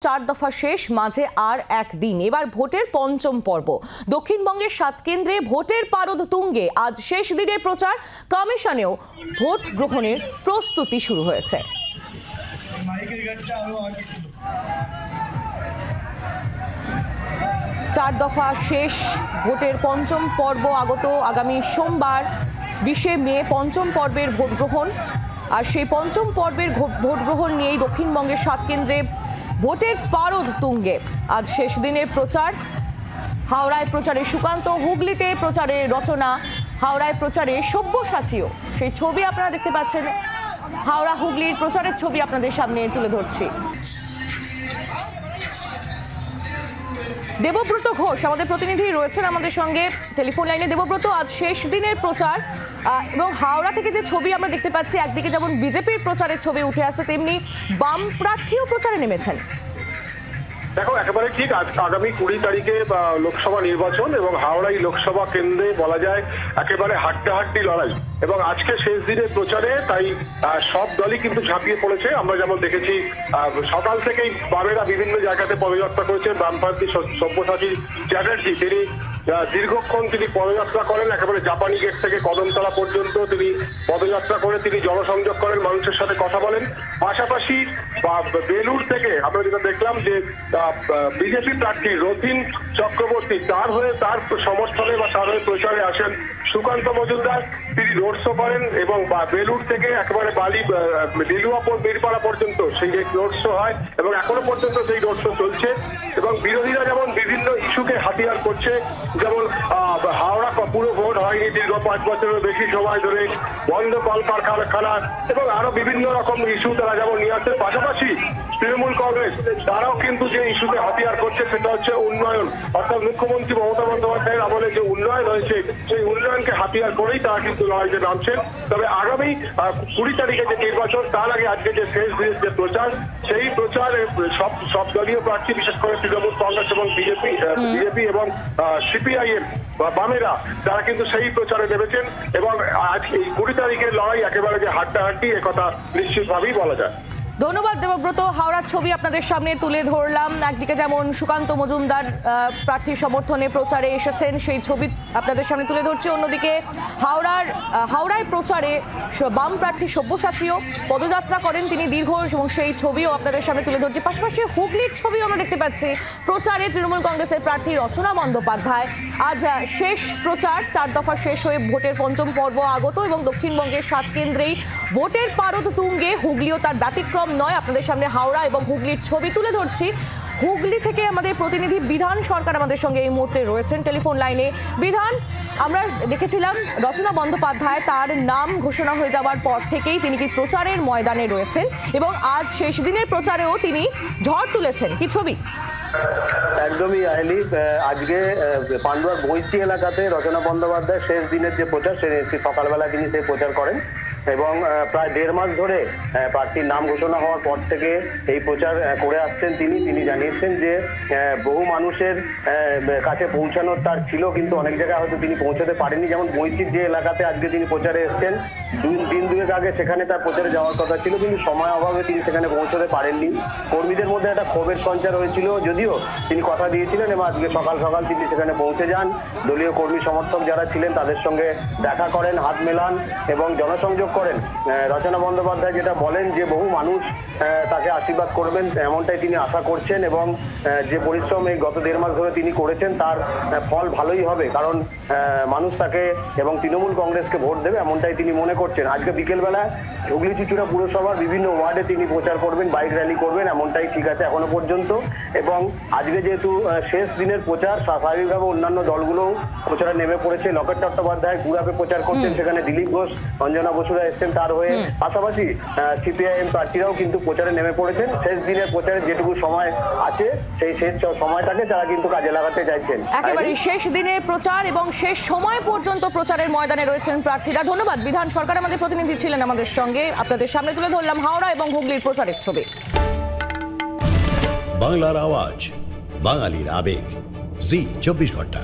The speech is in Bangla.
4 দফা শেষ, মাঝে আর একদিন। এবার ভোটের পঞ্চম পর্ব। দক্ষিণবঙ্গের 7 কেন্দ্রে ভোটের পারদ তুঙ্গে। আজ শেষ দিনের প্রচার। কমিশনেও ভোট গ্রহণের প্রস্তুতি শুরু হয়েছে। 4 দফা শেষ, ভোটের পঞ্চম পর্ব আগত। আগামী সোমবার 20শে মে পঞ্চম পর্বের ভোট গ্রহণ। আর সেই পঞ্চম পর্বের ভোট গ্রহণ নিয়েই দক্ষিণবঙ্গের 7 কেন্দ্রে ভোটের পারদ তুঙ্গে। আজ শেষ দিনের প্রচার। হাওড়ায় প্রচারে সুকান্ত, হুগলিতে প্রচারে রচনা, হাওড়ায় প্রচারে সব্যসাচীও। সেই ছবি আপনারা দেখতে পাচ্ছেন। হাওড়া হুগলির প্রচারের ছবি আপনাদের সামনে তুলে ধরছি। দেবব্রত ঘোষ আমাদের প্রতিনিধি রয়েছেন আমাদের সঙ্গে টেলিফোন লাইনে। দেবব্রত, আজ শেষ দিনের প্রচার এবং হাওড়া থেকে যে ছবি আমরা দেখতে পাচ্ছি, একদিকে যেমন বিজেপির প্রচারের ছবি উঠে আসছে, তেমনি বাম প্রার্থীও প্রচারে নেমেছেন। দেখো, একেবারে ঠিক। আগামী 20 তারিখে লোকসভা নির্বাচন এবং হাওড়াই লোকসভা কেন্দ্রে বলা যায় একেবারে হাড্ডাহাড্ডি লড়াই। এবং আজকে শেষ দিনের প্রচারে তাই সব দলই কিন্তু ঝাঁপিয়ে পড়েছে। আমরা যেমন দেখেছি সকাল থেকেই বামেরা বিভিন্ন জায়গাতে পদযাত্রা করেছেন। বামপ্রার্থী সব্যসাচী চ্যাটার্জি তিনি দীর্ঘক্ষণ তিনি পদযাত্রা করেন, একেবারে জাপানি গেট থেকে কদমতলা পর্যন্ত তিনি পদযাত্রা করে তিনি জনসংযোগ করেন, মানুষের সাথে কথা বলেন। পাশাপাশি বেলুর থেকে আমরা যেটা দেখলাম যে বিজেপি প্রার্থী রথীন চক্রবর্তী তার হয়ে তার সমর্থনে বা তার হয়ে প্রচারে আসেন সুকান্ত মজুমদার। তিনি রোড শো করেন এবং বেলুর থেকে একেবারে লিলুয়াপুর বীরপাড়া পর্যন্ত সেই রোড শো হয় এবং এখনো পর্যন্ত সেই রোড শো চলছে। এবং বিরোধীরা যেমন বিভিন্ন ইস্যুকে হাতিয়ার করছে, যেমন হাওড়া পুরো ভোট হয়নি দীর্ঘ 5 বছরের বেশি সময় ধরে, বন্ধ কলকারখানা এবং আরো বিভিন্ন রকম ইস্যু তারা যেমন নিয়ে আসছে। পাশাপাশি তৃণমূল কংগ্রেস তারাও কিন্তু যে ইস্যুতে হাতিয়ার করছে সেটা হচ্ছে উন্নয়ন, অর্থাৎ মুখ্যমন্ত্রী মমতা বন্দ্যোপাধ্যায়ের আমলে যে উন্নয়ন হয়েছে সেই উন্নয়নকে হাতিয়ার করেই তারা কিন্তু লড়াইতে নামছেন। তবে আগামী 20 তারিখে যে নির্বাচন, তার আগে আজকে যে শেষ দিনের যে প্রচার, সেই প্রচারে সব দলীয় প্রার্থী, বিশেষ করে তৃণমূল কংগ্রেস এবং বিজেপি এবং সিপিআইএম বা বামেরা তারা কিন্তু সেই প্রচারে নেমেছেন। এবং আজ এই 20 তারিখের লড়াই একেবারে যে হাড্ডাহাড্ডি, একথা নিশ্চিতভাবেই বলা যায়। ধন্যবাদ দেবব্রত। হাওড়ার ছবি আপনাদের সামনে তুলে ধরলাম। একদিকে যেমন সুকান্ত মজুমদার প্রার্থীর সমর্থনে প্রচারে এসেছেন, সেই ছবি আপনাদের সামনে তুলে ধরছি। অন্যদিকে হাওড়ায় প্রচারে বাম প্রার্থী সব্যসাচীও পদযাত্রা করেন তিনি দীর্ঘ, এবং সেই ছবিও আপনাদের সামনে তুলে ধরছি। পাশাপাশি হুগলির ছবিও আমরা দেখতে পাচ্ছি। প্রচারে তৃণমূল কংগ্রেসের প্রার্থী রচনা বন্দ্যোপাধ্যায়। আজ শেষ প্রচার, 4 দফা শেষ হয়ে ভোটের পঞ্চম পর্ব আগত এবং দক্ষিণবঙ্গের 7 কেন্দ্রেই ভোটের পারদ তুঙ্গে। হুগলিও তার ব্যতিক্রম নয়। আপনাদের সামনে হাওড়া এবং হুগলির ছবি তুলে ধরছি। হুগলি থেকে আমাদের প্রতিনিধি বিধান সরকার আমাদের সঙ্গে এই মুহূর্তে রয়েছেন টেলিফোন লাইনে। বিধান, আমরা দেখেছিলাম রচনা বন্দ্যোপাধ্যায় তার নাম ঘোষণা হয়ে যাওয়ার পর থেকেই তিনি কি প্রচারের ময়দানে রয়েছেন এবং আজ শেষ দিনের প্রচারেও তিনি ঝড় তুলেছেন, কি ছবি? একদমই আইলি। আজকে পান্ডুয়ার বৈশি এলাকাতে রচনা বন্দ্যোপাধ্যায় শেষ দিনের যে প্রচার, সকালবেলা তিনি সেই প্রচার করেন এবং প্রায় 1.5 মাস ধরে প্রার্থীর নাম ঘোষণা হওয়ার পর থেকে এই প্রচার করে আসছেন। তিনি জানিয়েছেন যে বহু মানুষের কাছে পৌঁছানোর তার ছিল, কিন্তু অনেক জায়গায় হয়তো তিনি পৌঁছাতে পারেননি। যেমন বৈশির যে এলাকাতে আজকে তিনি প্রচারে এসছেন, দিন দুয়েক আগে সেখানে তার প্রচারে যাওয়ার কথা ছিল, কিন্তু সময় অভাবে তিনি সেখানে পৌঁছাতে পারেননি। কর্মীদের মধ্যে একটা ক্ষোভের সঞ্চার হয়েছিল, যদিও তিনি কথা দিয়েছিলেন এবং আজকে সকাল সকাল তিনি সেখানে পৌঁছে যান। দলীয় কর্মী সমর্থক যারা ছিলেন তাদের সঙ্গে দেখা করেন, হাত মেলান এবং জনসংযোগ করেন। রচনা বন্দ্যোপাধ্যায় যেটা বলেন যে বহু মানুষ তাকে আশীর্বাদ করবেন এমনটাই তিনি আশা করছেন এবং যে পরিশ্রম এই গত 1.5 মাস ধরে তিনি করেছেন তার ফল ভালোই হবে, কারণ মানুষ তাকে এবং তৃণমূল কংগ্রেসকে ভোট দেবে এমনটাই তিনি মনে করছেন। আজকে বিকেলবেলায় হুগলি চুঁচুড়া পুরসভার বিভিন্ন ওয়ার্ডে তিনি প্রচার করবেন, বাইক র্যালি করবেন, এমনটাই ঠিক আছে এখনো পর্যন্ত। এবং আজকে যেহেতু শেষ দিনের প্রচার, স্বাভাবিকভাবে অন্যান্য দলগুলোও প্রচারে নেমে পড়েছে। লকেট চট্টোপাধ্যায় গুড়াপে প্রচার করছেন, সেখানে দিলীপ ঘোষ, অঞ্জনা বসুরা এসছেন তার হয়ে। পাশাপাশি সিপিআইএম প্রার্থীরাও কিন্তু প্রচারে নেমে পড়েছেন। শেষ দিনের প্রচারে যেটুকু সময় আছে সেই শেষ সময়টাকে তারা কিন্তু কাজে লাগাতে চাইছেন। একেবারে শেষ দিনের প্রচার এবং শেষ সময় পর্যন্ত প্রচারের ময়দানে রয়েছেন প্রার্থীরা। ধন্যবাদ বিধান সরকার আমাদের প্রতিনিধি ছিলেন আমাদের সঙ্গে। আপনাদের সামনে তুলে ধরলাম হাওড়া এবং হুগলির প্রচারের ছবি। বাংলার আওয়াজ, বাঙালির আবেগ, জি 24 ঘন্টা।